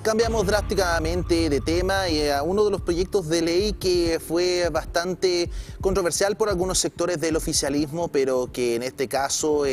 Cambiamos drásticamente de tema y a uno de los proyectos de ley que fue bastante controversial por algunos sectores del oficialismo, pero que en este caso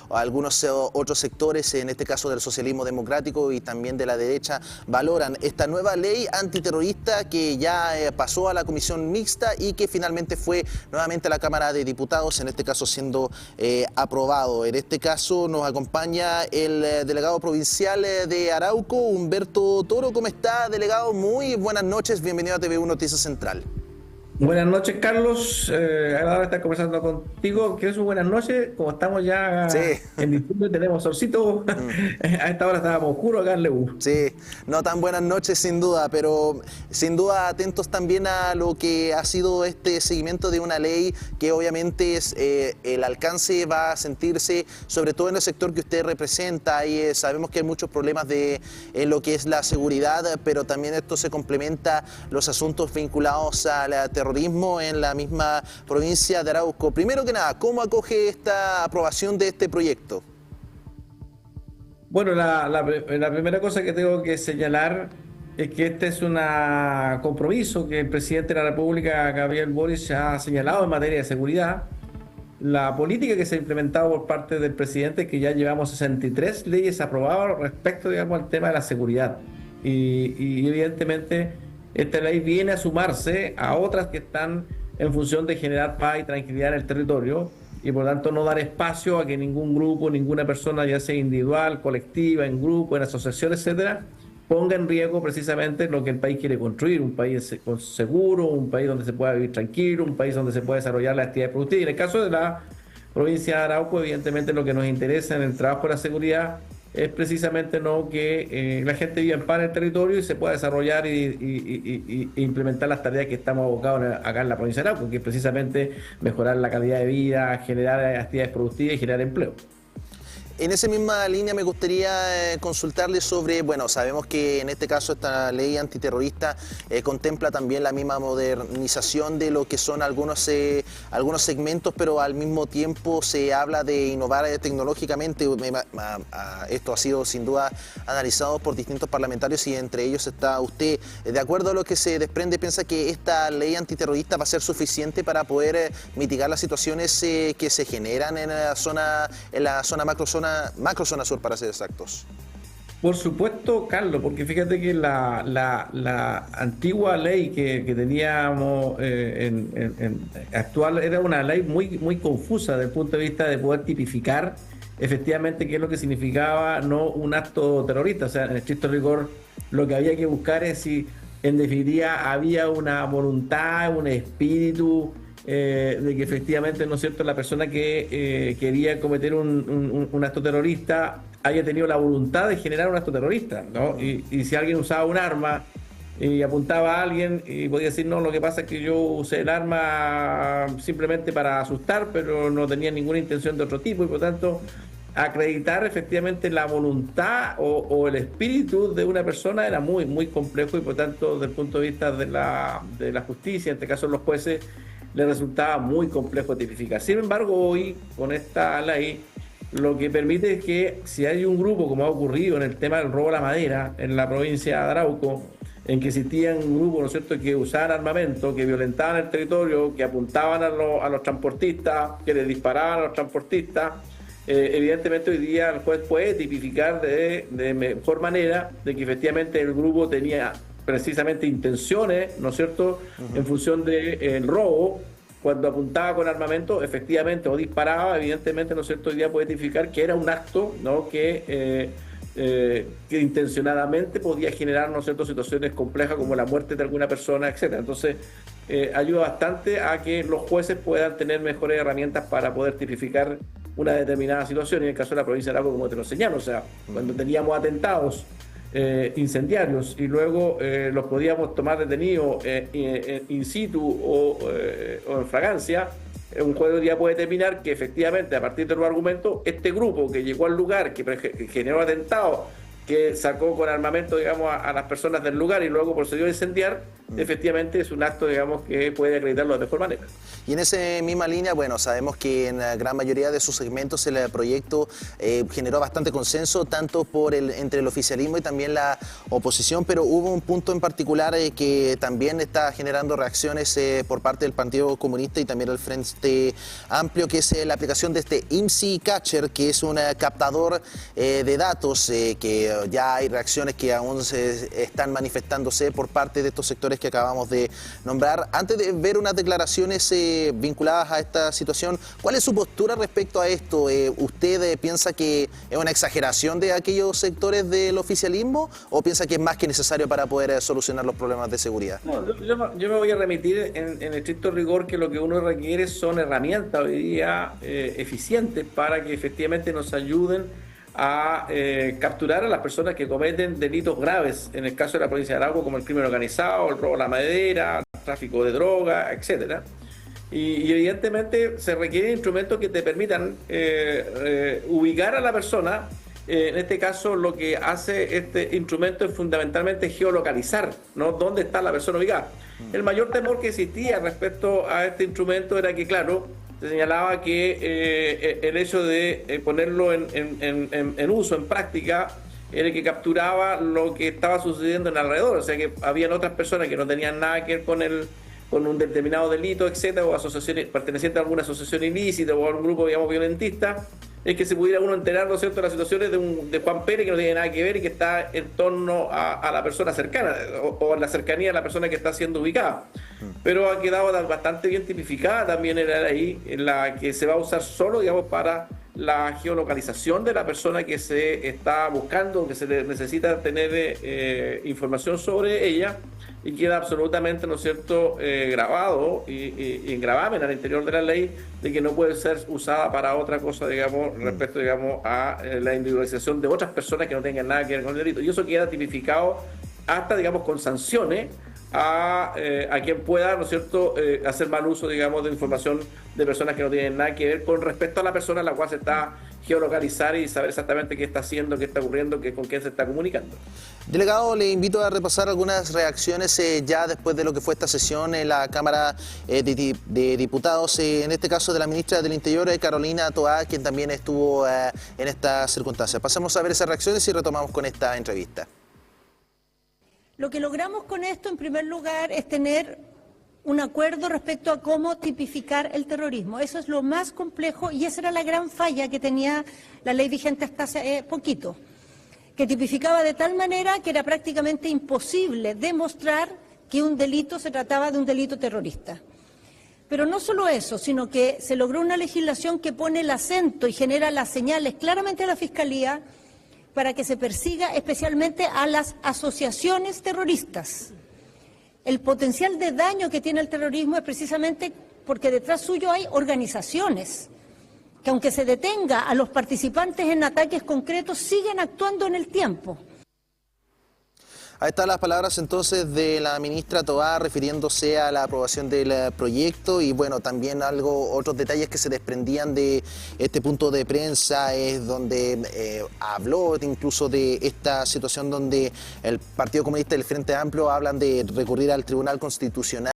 algunos otros sectores, en este caso del socialismo democrático y también de la derecha, valoran esta nueva ley antiterrorista que ya pasó a la comisión mixta y que finalmente fue nuevamente a la Cámara de Diputados, en este caso siendo aprobado. En este caso nos acompaña el delegado provincial de Arauco, Humberto Toro. ¿Cómo está, delegado? Muy buenas noches, bienvenido a TV1 Noticias Central. Buenas noches, Carlos. Agradable estar conversando contigo. ¿Quieres una buenas noches? Como estamos ya en diciembre, tenemos solcito. A esta hora estábamos oscuros acá en Lebu. Sí, no tan buenas noches sin duda, pero sin duda atentos también a lo que ha sido este seguimiento de una ley que obviamente es, el alcance va a sentirse, sobre todo en el sector que usted representa, y sabemos que hay muchos problemas en lo que es la seguridad, pero también esto se complementa los asuntos vinculados a la terrorismo en la misma provincia de Arauco. Primero que nada, ¿cómo acoge esta aprobación de este proyecto? Bueno, la primera cosa que tengo que señalar es que este es un compromiso que el presidente de la República, Gabriel Boric, ha señalado en materia de seguridad. La política que se ha implementado por parte del presidente es que ya llevamos 63 leyes aprobadas respecto, digamos, al tema de la seguridad. Y evidentemente esta ley viene a sumarse a otras que están en función de generar paz y tranquilidad en el territorio y por tanto no dar espacio a que ningún grupo, ninguna persona, ya sea individual, colectiva, en grupo, en asociación, etcétera, ponga en riesgo precisamente lo que el país quiere construir, un país seguro, un país donde se pueda vivir tranquilo, un país donde se pueda desarrollar la actividad productiva. Y en el caso de la provincia de Arauco, evidentemente lo que nos interesa en el trabajo de la seguridad es precisamente que la gente viva en paz en el territorio y se pueda desarrollar y implementar las tareas que estamos abocados acá en la provincia de Arauco, que es precisamente mejorar la calidad de vida, generar actividades productivas y generar empleo. En esa misma línea me gustaría consultarle sobre, bueno, sabemos que en este caso esta ley antiterrorista contempla también la misma modernización de lo que son algunos segmentos, pero al mismo tiempo se habla de innovar tecnológicamente. Esto ha sido sin duda analizado por distintos parlamentarios y entre ellos está usted. De acuerdo a lo que se desprende, ¿piensa que esta ley antiterrorista va a ser suficiente para poder mitigar las situaciones que se generan en la zona macrozona sur, para ser exactos? Por supuesto, Carlos, porque fíjate que la antigua ley que teníamos actual era una ley muy confusa desde el punto de vista de poder tipificar efectivamente qué es lo que significaba no un acto terrorista. O sea, en estricto rigor, lo que había que buscar es si en definitiva había una voluntad, un espíritu de que efectivamente, ¿no es cierto?, la persona que quería cometer un acto terrorista haya tenido la voluntad de generar un acto terrorista, ¿no? Y si alguien usaba un arma y apuntaba a alguien y podía decir, no, lo que pasa es que yo usé el arma simplemente para asustar, pero no tenía ninguna intención de otro tipo, y por tanto acreditar efectivamente la voluntad o el espíritu de una persona era muy complejo, y por tanto desde el punto de vista de la justicia, en este caso los jueces, le resultaba muy complejo tipificar. Sin embargo, hoy, con esta ley, lo que permite es que si hay un grupo, como ha ocurrido en el tema del robo a la madera en la provincia de Arauco, en que existían un grupo, ¿no es cierto?, que usaban armamento, que violentaban el territorio, que apuntaban a los transportistas, que les disparaban a los transportistas, evidentemente hoy día el juez puede tipificar de mejor manera de que efectivamente el grupo tenía precisamente intenciones, ¿no es cierto?, en función del robo. Cuando apuntaba con armamento, efectivamente, o disparaba, evidentemente, ¿no es cierto?, hoy día puede identificar que era un acto, ¿no?, que intencionadamente podía generar, ¿no es cierto?, situaciones complejas como la muerte de alguna persona, etcétera. Entonces, ayuda bastante a que los jueces puedan tener mejores herramientas para poder tipificar una determinada situación. Y en el caso de la provincia de Arauco, como te lo señalo, o sea, cuando teníamos atentados incendiarios y luego los podíamos tomar detenidos in situ o en fragancia, un juez hoy día puede determinar que efectivamente a partir de los argumentos este grupo que llegó al lugar, que generó atentados, que sacó con armamento, digamos, a las personas del lugar y luego procedió a incendiar, efectivamente es un acto, digamos, que puede acreditarlo de mejor manera. Y en esa misma línea, bueno, sabemos que en la gran mayoría de sus segmentos el proyecto generó bastante consenso, tanto entre el oficialismo y también la oposición, pero hubo un punto en particular que también está generando reacciones por parte del Partido Comunista y también del Frente Amplio, que es la aplicación de este IMSI Catcher, que es un captador de datos, que ya hay reacciones que aún se están manifestándose por parte de estos sectores que acabamos de nombrar. Antes de ver unas declaraciones vinculadas a esta situación, ¿cuál es su postura respecto a esto? ¿Usted piensa que es una exageración de aquellos sectores del oficialismo o piensa que es más que necesario para poder solucionar los problemas de seguridad? No, yo me voy a remitir en estricto rigor que lo que uno requiere son herramientas hoy día eficientes para que efectivamente nos ayuden a capturar a las personas que cometen delitos graves, en el caso de la provincia de Arauco, como el crimen organizado, el robo de la madera, el tráfico de droga, etcétera. Y evidentemente se requieren instrumentos que te permitan ubicar a la persona. En este caso, lo que hace este instrumento es fundamentalmente geolocalizar, ¿no?, dónde está la persona ubicada. El mayor temor que existía respecto a este instrumento era que, claro, se señalaba que el hecho de ponerlo en uso, en práctica, era el que capturaba lo que estaba sucediendo en alrededor. O sea, que habían otras personas que no tenían nada que ver con un determinado delito, etcétera, o asociaciones pertenecientes a alguna asociación ilícita o a un grupo, digamos, violentista, es que se pudiera uno enterar, ¿no es cierto?, de las situaciones de Juan Pérez, que no tiene nada que ver y que está en torno a la persona cercana o en la cercanía de la persona que está siendo ubicada. Pero ha quedado bastante bien tipificada también en la ley, en la que se va a usar solo, digamos, para la geolocalización de la persona que se está buscando, que se necesita tener información sobre ella, y queda absolutamente, ¿no es cierto?, grabado y en gravamen al interior de la ley de que no puede ser usada para otra cosa, digamos, respecto, digamos, a la individualización de otras personas que no tengan nada que ver con el delito. Y eso queda tipificado hasta, digamos, con sanciones a quien pueda, ¿no es cierto?, hacer mal uso, digamos, de información de personas que no tienen nada que ver con respecto a la persona a la cual se está geolocalizar y saber exactamente qué está haciendo, qué está ocurriendo, con quién se está comunicando. Delegado, le invito a repasar algunas reacciones ya después de lo que fue esta sesión en la Cámara de Diputados, en este caso de la ministra del Interior, Carolina Toá, quien también estuvo en esta circunstancia. Pasemos a ver esas reacciones y retomamos con esta entrevista. Lo que logramos con esto, en primer lugar, es tener un acuerdo respecto a cómo tipificar el terrorismo. Eso es lo más complejo y esa era la gran falla que tenía la ley vigente hasta hace poquito, que tipificaba de tal manera que era prácticamente imposible demostrar que un delito se trataba de un delito terrorista. Pero no solo eso, sino que se logró una legislación que pone el acento y genera las señales claramente a la Fiscalía para que se persiga especialmente a las asociaciones terroristas. El potencial de daño que tiene el terrorismo es precisamente porque detrás suyo hay organizaciones que, aunque se detenga a los participantes en ataques concretos, siguen actuando en el tiempo. Ahí están las palabras entonces de la ministra Toá refiriéndose a la aprobación del proyecto y bueno, también otros detalles que se desprendían de este punto de prensa es donde habló incluso de esta situación donde el Partido Comunista y el Frente Amplio hablan de recurrir al Tribunal Constitucional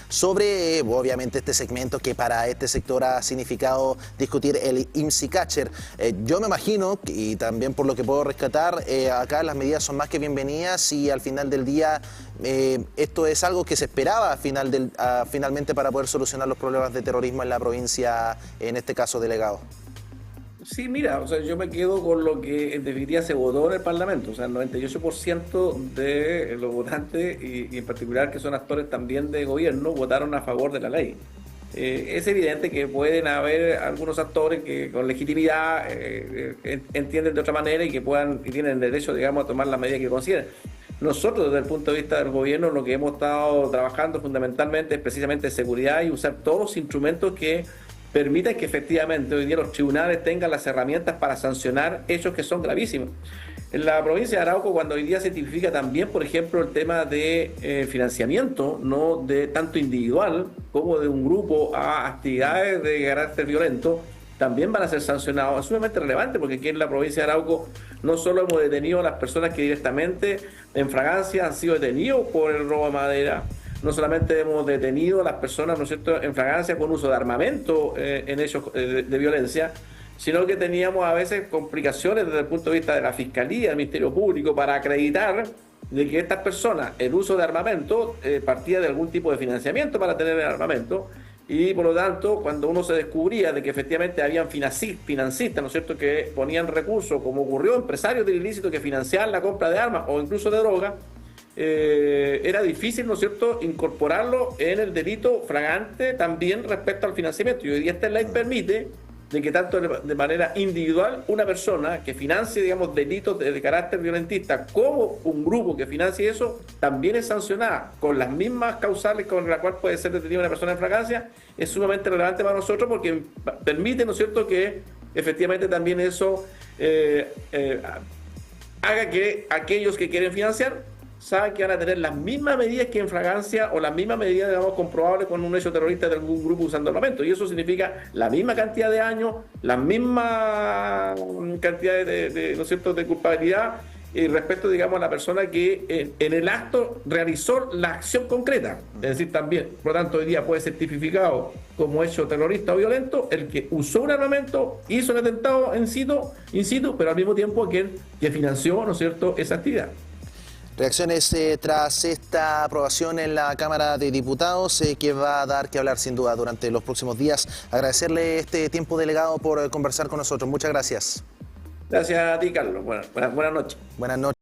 sobre, obviamente, este segmento que para este sector ha significado discutir el IMSI Catcher. Yo me imagino, y también por lo que puedo rescatar, acá las medidas son más que bienvenidas y al final del día esto es algo que se esperaba finalmente para poder solucionar los problemas de terrorismo en la provincia, en este caso, delegado. Sí, mira, o sea, yo me quedo con lo que en definitiva se votó en el Parlamento. O sea, el 98% de los votantes, y en particular que son actores también de gobierno, votaron a favor de la ley. Es evidente que pueden haber algunos actores que con legitimidad entienden de otra manera y que puedan y tienen derecho, digamos, a tomar las medidas que consideren. Nosotros, desde el punto de vista del gobierno, lo que hemos estado trabajando fundamentalmente es precisamente seguridad y usar todos los instrumentos que permitan que efectivamente hoy día los tribunales tengan las herramientas para sancionar hechos que son gravísimos. En la provincia de Arauco, cuando hoy día se tipifica también, por ejemplo, el tema de financiamiento, no de tanto individual como de un grupo a actividades de carácter violento, también van a ser sancionados. Es sumamente relevante porque aquí en la provincia de Arauco no solo hemos detenido a las personas que directamente en fragancia han sido detenidos por el robo de madera, no solamente hemos detenido a las personas, ¿no es cierto?, en fragancia con uso de armamento en hechos de violencia, sino que teníamos a veces complicaciones desde el punto de vista de la Fiscalía, del Ministerio Público, para acreditar de que estas personas, el uso de armamento, partía de algún tipo de financiamiento para tener el armamento, y por lo tanto, cuando uno se descubría de que efectivamente habían financistas, ¿no es cierto?, que ponían recursos, como ocurrió, empresarios del ilícito que financiaban la compra de armas o incluso de drogas, era difícil, ¿no es cierto?, incorporarlo en el delito fragante también respecto al financiamiento. Y hoy día esta ley permite de que tanto de manera individual una persona que financie, digamos, delitos de carácter violentista como un grupo que financie eso, también es sancionada con las mismas causales con las cuales puede ser detenida una persona en fragancia. Es sumamente relevante para nosotros porque permite, ¿no es cierto?, que efectivamente también eso haga que aquellos que quieren financiar saben que van a tener las mismas medidas que en fragancia o las mismas medidas, digamos, comprobables con un hecho terrorista de algún grupo usando armamento. Y eso significa la misma cantidad de años, la misma cantidad ¿no es cierto?, de culpabilidad respecto, digamos, a la persona que en el acto realizó la acción concreta. Es decir, también, por lo tanto, hoy día puede ser tipificado como hecho terrorista o violento el que usó un armamento, hizo un atentado in situ, pero al mismo tiempo aquel que financió, ¿no es cierto?, esa actividad. Reacciones tras esta aprobación en la Cámara de Diputados que va a dar que hablar sin duda durante los próximos días. Agradecerle este tiempo, delegado, por conversar con nosotros. Muchas gracias. Gracias a ti, Carlos. Buenas noches. Buenas noches.